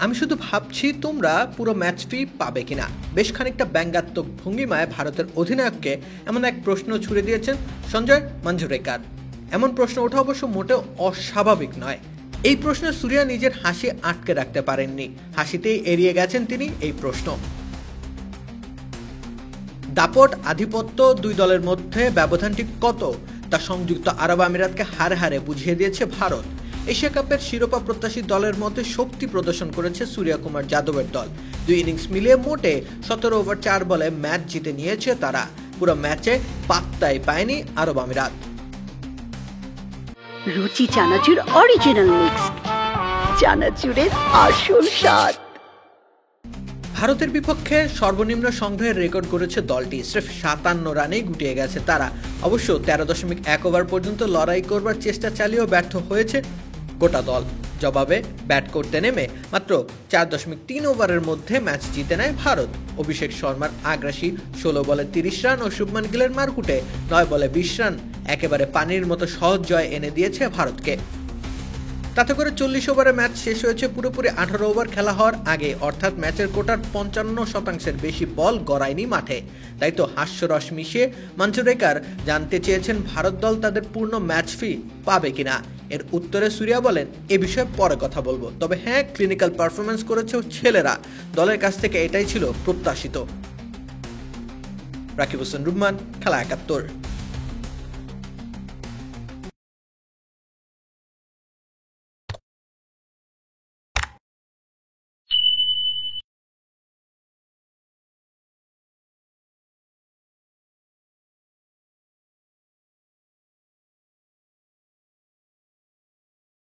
আমি শুধু ভাবছি তোমরা পুরো ম্যাচ ফি পাবে কিনা। বেশ খানিকটা ব্যঙ্গাত্মক ভঙ্গিমায় ভারতের অধিনায়ককে এমন এক প্রশ্ন ছুড়ে দিয়েছেন সঞ্জয় মাঞ্জরেকার। এমন প্রশ্ন ওঠা অবশ্য মোটেও অস্বাভাবিক নয়। এই প্রশ্নে সুরিয়া নিজের হাসি আটকে রাখতে পারেননি, হাসিতেই এড়িয়ে গেছেন তিনি এই প্রশ্ন। দাপট আধিপত্য দুই দলের মধ্যে ব্যবধানটি কত তা সংযুক্ত আরব আমিরাতকে হারে হারে বুঝিয়ে দিয়েছে ভারত। এশিয়া কাপের শিরোপা প্রত্যাশী দলের মধ্যে শক্তি প্রদর্শন করেছে সূর্যা কুমার যাদবের দল। দুই ইনিংস মিলিয়ে মোটে 17 ওভার 4 বলে ম্যাচ জিতে নিয়েছে তারা। পুরো ম্যাচে পাত্তাই পায়নি আরব আমিরাত। রুচি চানাচুর অরিজিনাল মিক্স, চানাচুরের আসল স্বাদ। ভারতের বিপক্ষে সর্বনিম্ন সংগ্রহের রেকর্ড করেছে দলটি। সির্ফ 57 রানেই গুটিয়ে গেছে তারা। অবশ্য 13.1 ওভার পর্যন্ত লড়াই করবার চেষ্টা চালিয়েও ব্যর্থ হয়েছে গোটা দল। জবাবে ব্যাট করতে নেমে মাত্র 4.3 ওভারের মধ্যে ম্যাচ জিতে নেয় ভারত। অভিষেক শর্মার আগ্রাসী 16 বলে 30 রান ও শুভমান গিলের মারকুটে 9 বলে 20 রান একেবারে পানির মতো সহজ জয় এনে দিয়েছে ভারতকে। তাতে করে 40 ওভারে ম্যাচ শেষ হয়েছে পুরোপুরি 18 ওভার খেলা হওয়ার আগে, অর্থাৎ ম্যাচের কোটার 55% বেশি বল গড়ায়নি মাঠে। তাই তো হাস্যরস মিশিয়ে মাঞ্জরেকার জানতে চেয়েছেন ভারত দল তাদের পূর্ণ ম্যাচ ফি পাবে কিনা। এর উত্তরে সূর্যা বলেন, এ বিষয়ে পরে কথা বলবো, তবে হ্যাঁ, ক্লিনিক্যাল পারফরমেন্স করেছে ছেলেরা, দলের কাছ থেকে এটাই ছিল প্রত্যাশিত। রাকিব হোসেন রুম্মান, খেলা 71।